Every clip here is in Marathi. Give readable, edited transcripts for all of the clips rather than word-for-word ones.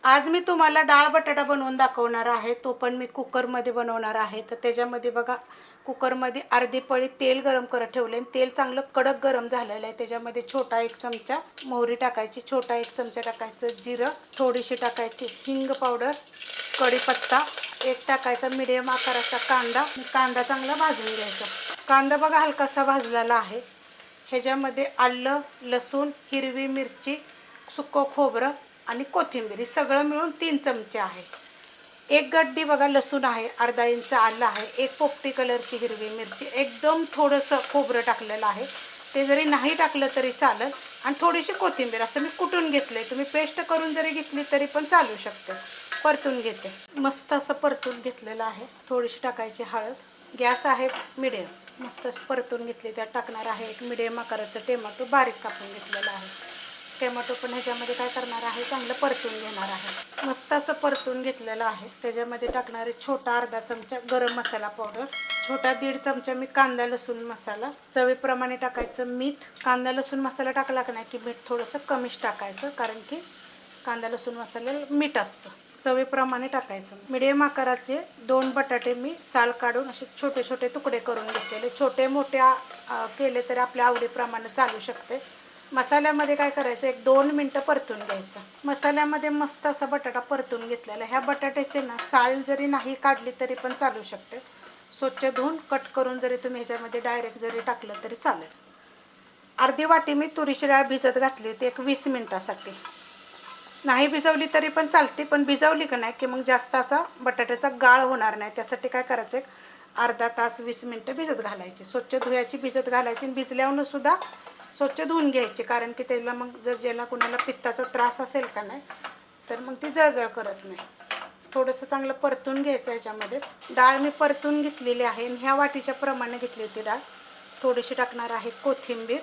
आज मी तुम्हाला डाळ बटाटा बनवून दाखवणार आहे. तो पण मी कुकरमध्ये बनवणार आहे. तर त्याच्यामध्ये बघा, कुकरमध्ये अर्धी पळी तेल गरम करत ठेवले आणि तेल चांगलं कडक गरम झालेलं आहे. त्याच्यामध्ये छोटा 1 चमचा मोहरी टाकायची, छोटा 1 चमचा टाकायचं जिरं, थोडीशी टाकायची हिंग पावडर, कढीपत्ता, एक टाकायचा मिडियम आकाराचा कांदा. कांदा चांगला भाजून घ्यायचा. कांदा बघा हलकासा भाजलेला आहे. ह्याच्यामध्ये आलं, लसूण, हिरवी मिरची, सुकं खोबरं आणि कोथिंबीर हे सगळं मिळून 3 चमचे आहे. एक गड्डी बघा लसूण आहे, अर्धा इंच आलं आहे, एक पोपटी कलरची हिरवी मिरची, एकदम थोडंसं खोबरं टाकलेलं आहे. ते जरी नाही टाकलं तरी चालेल. आणि थोडीशी कोथिंबीर असं मी कुटून घेतलं आहे. तुम्ही पेस्ट करून जरी घेतली तरी पण चालू शकते. परतून घेते. मस्त असं परतून घेतलेलं आहे. थोडीशी टाकायची हळद. गॅस आहे मिडियम. मस्त परतून घेतली. त्यात टाकणार आहे एक मिडियम आकाराचं टोमॅटो बारीक कापून घेतलेला आहे. टोमॅटो पण ह्याच्यामध्ये काय करणार आहे, चांगलं परतून घेणार आहे. मस्त असं परतून घेतलेलं आहे. त्याच्यामध्ये टाकणारे छोटा अर्धा चमचा गरम मसाला पावडर, छोटा 1.5 चमचा मी कांदा लसूण मसाला, चवीप्रमाणे टाकायचं मीठ. कांदा लसूण मसाला टाकला का नाही की मीठ थोडंसं कमीच टाकायचं, कारण की कांदा लसूण मसाल्याला मीठ असतं. चवीप्रमाणे टाकायचं. मिडियम आकाराचे 2 बटाटे मी साल काढून असे छोटे छोटे तुकडे करून घेतलेले. छोटे मोठे केले तर आपल्या आवडीप्रमाणे चालू शकते. मसाल्यामध्ये काय करायचं, 1-2 मिनटं परतून घ्यायचं. मसाल्यामध्ये मस्त असा बटाटा परतून घेतलेला. ह्या बटाट्याचे ना साल जरी नाही काढली तरी पण चालू शकते. स्वच्छ धुवून कट करून जरी तुम्ही ह्याच्यामध्ये डायरेक्ट जरी टाकलं तरी चालेल. अर्धी वाटी मी तुरीची डाळ भिजत घातली होती 20 मिनटासाठी. नाही भिजवली तरी पण चालते, पण भिजवली का नाही की मग जास्त असा बटाट्याचा गाळ होणार नाही. त्यासाठी काय करायचं, अर्धा तास 20 मिनटं भिजत घालायची. स्वच्छ धुयाची भिजत घालायची. आणि भिजल्यावर सुद्धा स्वच्छ धुवून घ्यायची, कारण की त्याला मग जर ज्याला कुणाला पित्ताचा त्रास असेल का नाही तर मग ती जळजळ करत नाही. थोडंसं चांगलं परतून घ्यायचं. ह्याच्यामध्येच डाळ मी परतून घेतलेली आहे आणि ह्या वाटीच्या प्रमाणे घेतली होती डाळ. थोडीशी टाकणार आहे कोथिंबीर.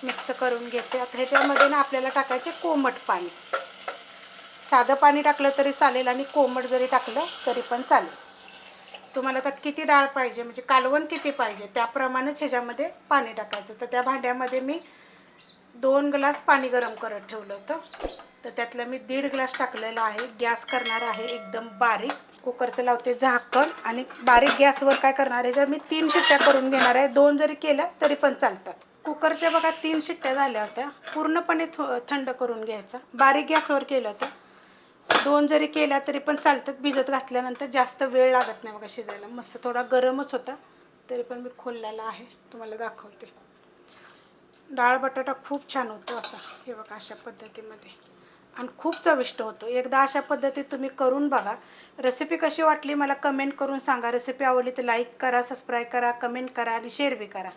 मिक्स करून घेते. आता ह्याच्यामध्ये ना आपल्याला टाकायचे कोमट पाणी. साधं पाणी टाकलं तरी चालेल आणि कोमट जरी टाकलं तरी पण चालेल. तुम्हाला आता किती डाळ पाहिजे, म्हणजे कालवण किती पाहिजे त्याप्रमाणेच ह्याच्यामध्ये पाणी टाकायचं. तर त्या भांड्यामध्ये मी 2 ग्लास पाणी गरम करत ठेवलं होतं. तर त्यातलं मी 1.5 ग्लास टाकलेलं आहे. गॅस करणार आहे एकदम बारीक. कुकरचं लावते झाकण आणि बारीक गॅसवर काय करणार आहे, मी 3 शिट्ट्या करून घेणार आहे. 2 जरी केल्या तरी पण चालतात. कुकरच्या बघा 3 शिट्ट्या झाल्या होत्या. पूर्णपणे थंड करून घ्यायचा. बारीक गॅसवर केलं होतं. 2 जरी केल्या तरी पण चालतात. भिजत घातल्यानंतर जास्त वेळ लागत नाही बघा शिजायला. मस्त थोडा गरमच होता तरी पण मी खोललेला आहे, तुम्हाला दाखवते. डाळ बटाटा खूप छान होतो असा, हे बघा अशा पद्धतीमध्ये, आणि खूप चविष्ट होतो. एकदा अशा पद्धतीत तुम्ही करून बघा. रेसिपी कशी वाटली मला कमेंट करून सांगा. रेसिपी आवडली तर लाईक करा, सबस्क्राईब करा, कमेंट करा आणि शेअर बी करा.